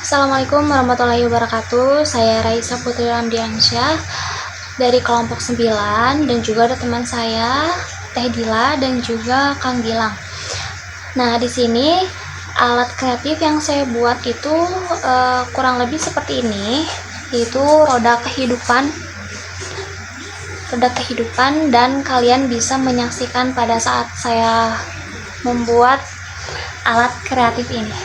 Assalamualaikum warahmatullahi wabarakatuh. Saya Raisa Putri Ramdiansyah dari kelompok 9 dan juga ada teman saya Teh Dila dan juga Kang Gilang. Nah, di sini alat kreatif yang saya buat itu kurang lebih seperti ini, yaitu roda kehidupan, dan kalian bisa menyaksikan pada saat saya membuat alat kreatif ini.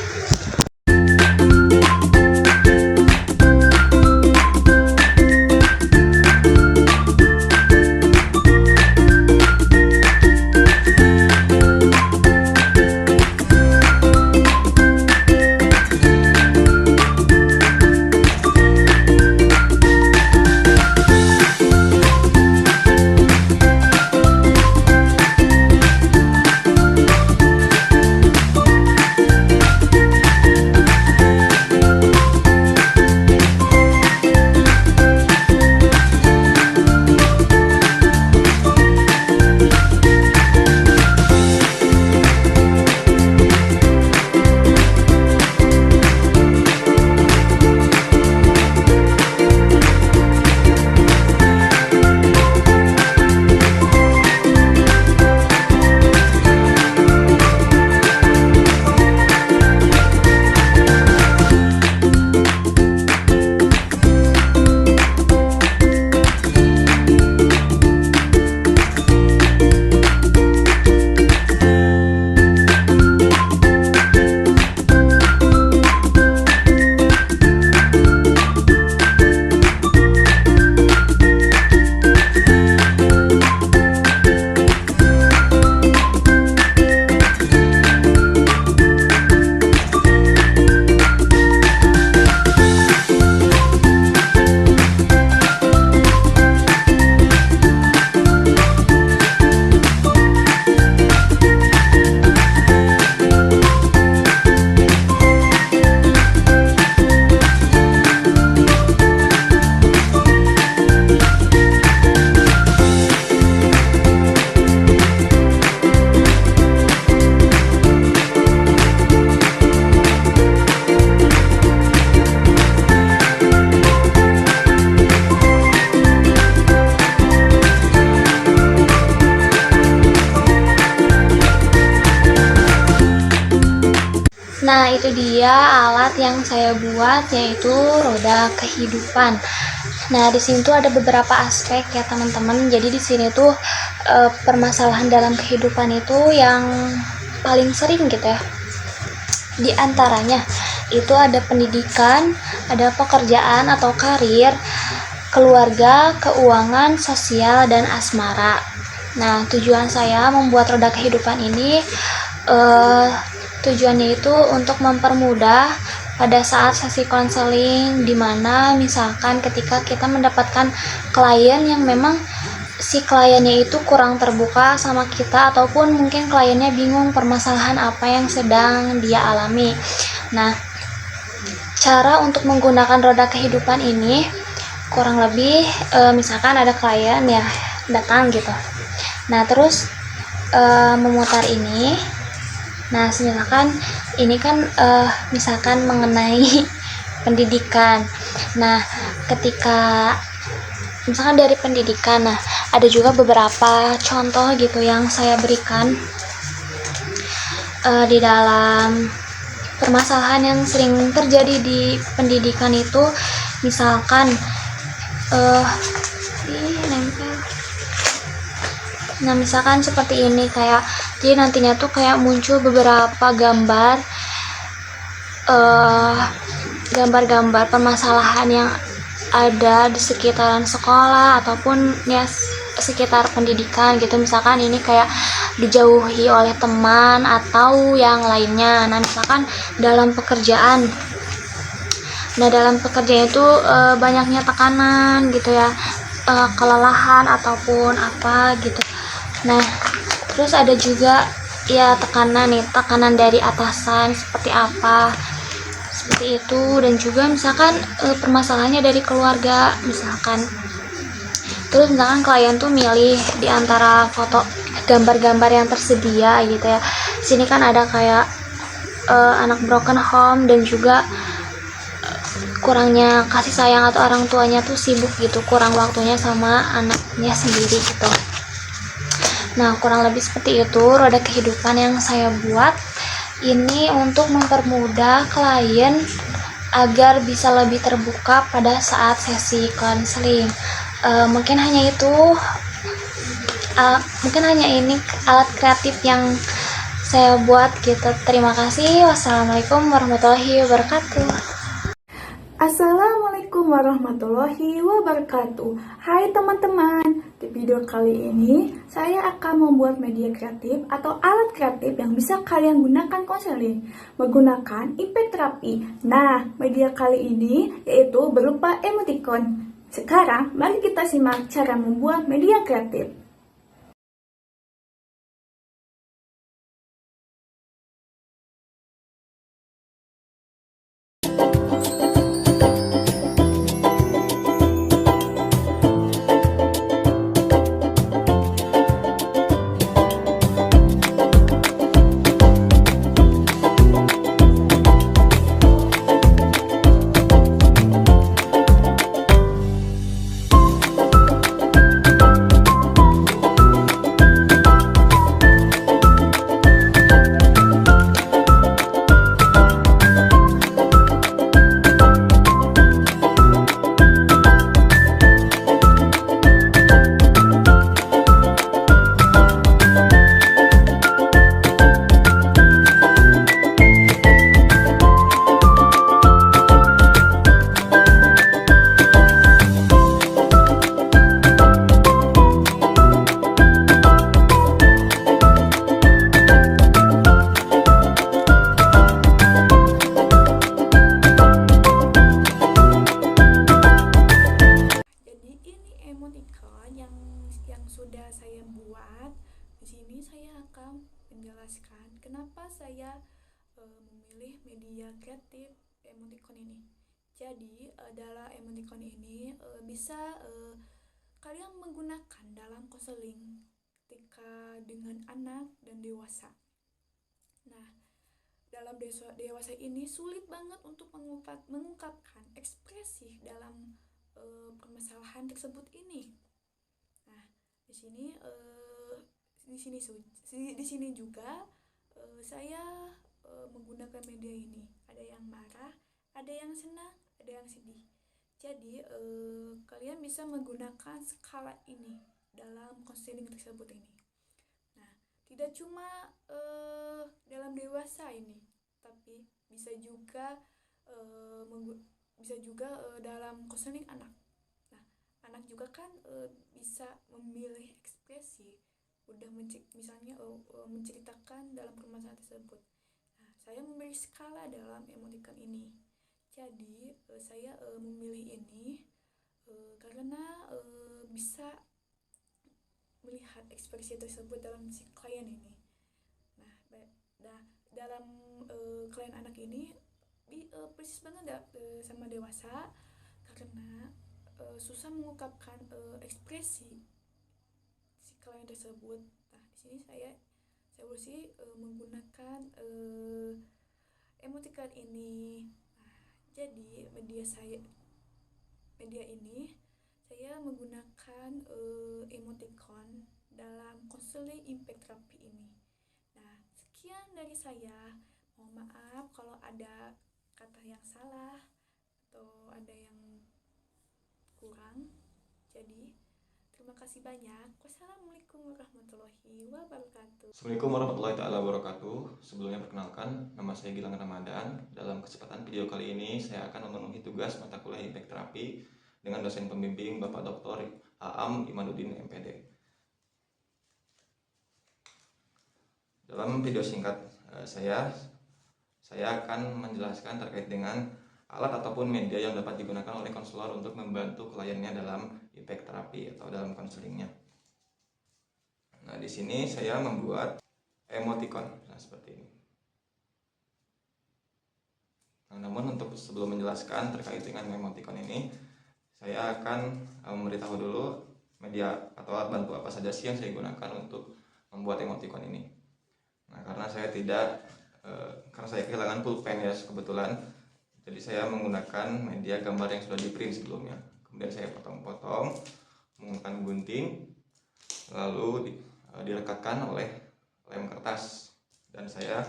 Nah, itu dia alat yang saya buat, yaitu roda kehidupan. Nah, di sini tuh ada beberapa aspek ya teman-teman. Jadi di sini tuh permasalahan dalam kehidupan itu yang paling sering gitu ya. Di antaranya itu ada pendidikan, ada pekerjaan atau karir, keluarga, keuangan, sosial, dan asmara. Nah, tujuan saya membuat roda kehidupan ini tujuannya itu untuk mempermudah pada saat sesi konseling, dimana misalkan ketika kita mendapatkan klien yang memang si kliennya itu kurang terbuka sama kita, ataupun mungkin kliennya bingung permasalahan apa yang sedang dia alami. Nah, cara untuk menggunakan roda kehidupan ini kurang lebih misalkan ada klien ya datang gitu. Nah, terus memutar ini. Nah, misalkan ini kan misalkan mengenai pendidikan. Nah, ketika misalkan dari pendidikan, nah ada juga beberapa contoh gitu yang saya berikan di dalam permasalahan yang sering terjadi di pendidikan itu, misalkan nempel. Nah, misalkan seperti ini, kayak jadi nantinya tuh kayak muncul beberapa gambar permasalahan yang ada di sekitaran sekolah ataupun ya sekitar pendidikan gitu. Misalkan ini kayak dijauhi oleh teman atau yang lainnya. Nah, misalkan dalam pekerjaan. Nah, dalam pekerjaan itu banyaknya tekanan gitu ya, kelelahan ataupun apa gitu. Nah, terus ada juga ya tekanan dari atasan seperti apa, seperti itu. Dan juga misalkan permasalahannya dari keluarga misalkan. Terus misalkan klien tuh milih di antara foto gambar-gambar yang tersedia gitu ya. Sini kan ada kayak anak broken home dan juga kurangnya kasih sayang atau orang tuanya tuh sibuk gitu, kurang waktunya sama anaknya sendiri gitu. Nah, kurang lebih seperti itu roda kehidupan yang saya buat ini untuk mempermudah klien agar bisa lebih terbuka pada saat sesi konseling. Mungkin hanya itu, mungkin hanya ini alat kreatif yang saya buat gitu. Terima kasih. Wassalamualaikum warahmatullahi wabarakatuh. Assalamualaikum warahmatullahi wabarakatuh. Hai teman-teman, di video kali ini saya akan membuat media kreatif atau alat kreatif yang bisa kalian gunakan konseling menggunakan impact terapi. Nah, media kali ini yaitu berupa emoticon. Sekarang mari kita simak cara membuat media kreatif. Yang sudah saya buat. Di sini saya akan menjelaskan kenapa saya memilih media kreatif emoticon ini. Jadi dalam emoticon ini bisa kalian menggunakan dalam konseling ketika dengan anak dan dewasa. Nah, dalam dewasa ini sulit banget untuk mengungkapkan ekspresi dalam permasalahan tersebut ini. Nah, di sini juga saya menggunakan media ini. Ada yang marah, ada yang senang, ada yang sedih. Jadi kalian bisa menggunakan skala ini dalam konseling tersebut ini. Nah, tidak cuma dalam dewasa ini, tapi bisa juga dalam konseling anak. Anak juga kan bisa memilih ekspresi, misalnya menceritakan dalam permasalahan tersebut. Nah, saya memilih skala dalam emoticon ini. Jadi saya memilih ini karena bisa melihat ekspresi tersebut dalam si klien ini. Nah, dalam klien anak ini persis banget sama dewasa karena susah mengungkapkan ekspresi si klien tersebut. Nah, di sini saya menggunakan emoticon ini. Nah, jadi media ini saya menggunakan emoticon dalam konseling impact terapi ini. Nah, sekian dari saya. Mohon maaf kalau ada kata yang salah atau ada yang kurang. Jadi terima kasih banyak. Wassalamualaikum warahmatullahi wabarakatuh. Assalamualaikum warahmatullahi wabarakatuh. Sebelumnya perkenalkan, nama saya Gilang Ramadan. Dalam kesempatan video kali ini saya akan memenuhi tugas mata kuliah impact terapi dengan dosen pembimbing Bapak Dr. Aam Imanuddin MPD. Dalam video singkat saya akan menjelaskan terkait dengan alat ataupun media yang dapat digunakan oleh konselor untuk membantu kliennya dalam impact terapi atau dalam konselingnya. Nah, di sini saya membuat emoticon seperti ini. Nah, namun untuk sebelum menjelaskan terkait dengan emoticon ini, saya akan memberitahu dulu media atau alat bantu apa saja sih yang saya gunakan untuk membuat emoticon ini. Nah, karena saya kehilangan pulpen ya kebetulan. Jadi saya menggunakan media gambar yang sudah di print sebelumnya, kemudian saya potong-potong menggunakan gunting, lalu direkatkan oleh lem kertas, dan saya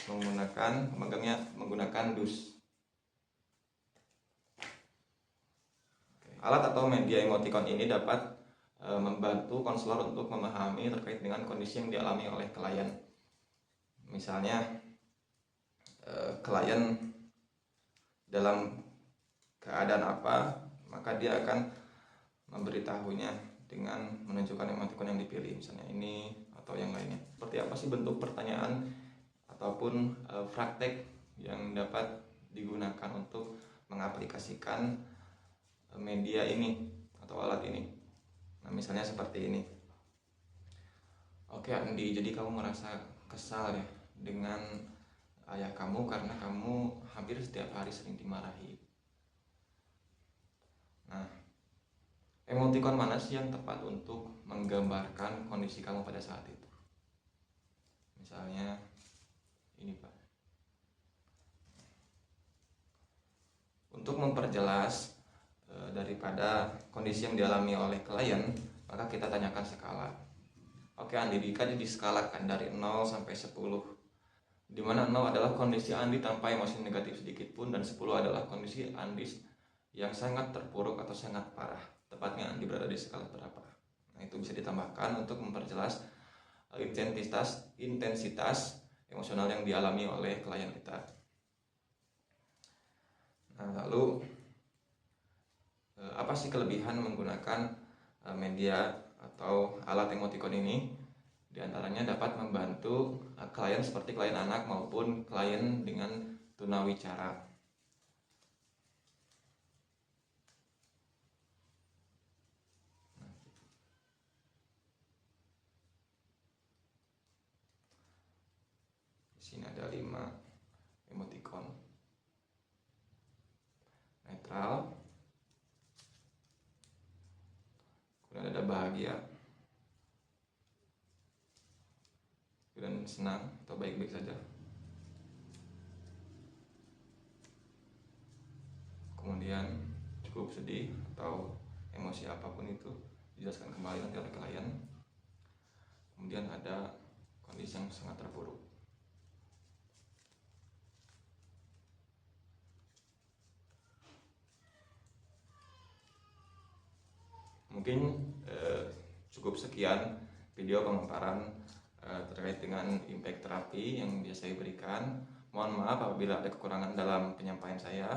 pemegangnya menggunakan dus. Alat atau media emoticon ini dapat membantu konselor untuk memahami terkait dengan kondisi yang dialami oleh klien. Misalnya klien dalam keadaan apa, maka dia akan memberitahunya dengan menunjukkan emoticon yang dipilih, misalnya ini atau yang lainnya. Seperti apa sih bentuk pertanyaan ataupun praktek yang dapat digunakan untuk mengaplikasikan media ini atau alat ini. Nah, misalnya seperti ini. Oke Andi, jadi kamu merasa kesal ya dengan ayah kamu karena kamu hampir setiap hari sering dimarahi. Nah, emoticon mana sih yang tepat untuk menggambarkan kondisi kamu pada saat itu? Misalnya ini Pak. Untuk memperjelas daripada kondisi yang dialami oleh klien, maka kita tanyakan skala. Oke Andi, jika diskalakan dari 0 sampai 10, di mana 0 adalah kondisi Andi tanpa emosi negatif sedikit pun, dan 10 adalah kondisi Andi yang sangat terpuruk atau sangat parah. Tepatnya Andi berada di skala berapa? Nah, itu bisa ditambahkan untuk memperjelas intensitas emosional yang dialami oleh klien kita. Nah, lalu apa sih kelebihan menggunakan media atau alat emoticon ini? Di antaranya dapat membantu klien seperti klien anak maupun klien dengan tunawicara. Di sini ada 5 emoticon. Netral, kemudian ada bahagia, kemudian senang atau baik-baik saja, kemudian cukup sedih atau emosi apapun itu dijelaskan kembali nanti oleh klien. Kemudian ada kondisi yang sangat terpuruk. Mungkin cukup sekian video pemaparan terkait dengan impact terapi yang biasa saya berikan. Mohon maaf apabila ada kekurangan dalam penyampaian saya.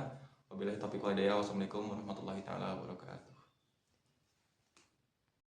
Wabillahi taufiq wal hidayah. Wassalamualaikum warahmatullahi wabarakatuh.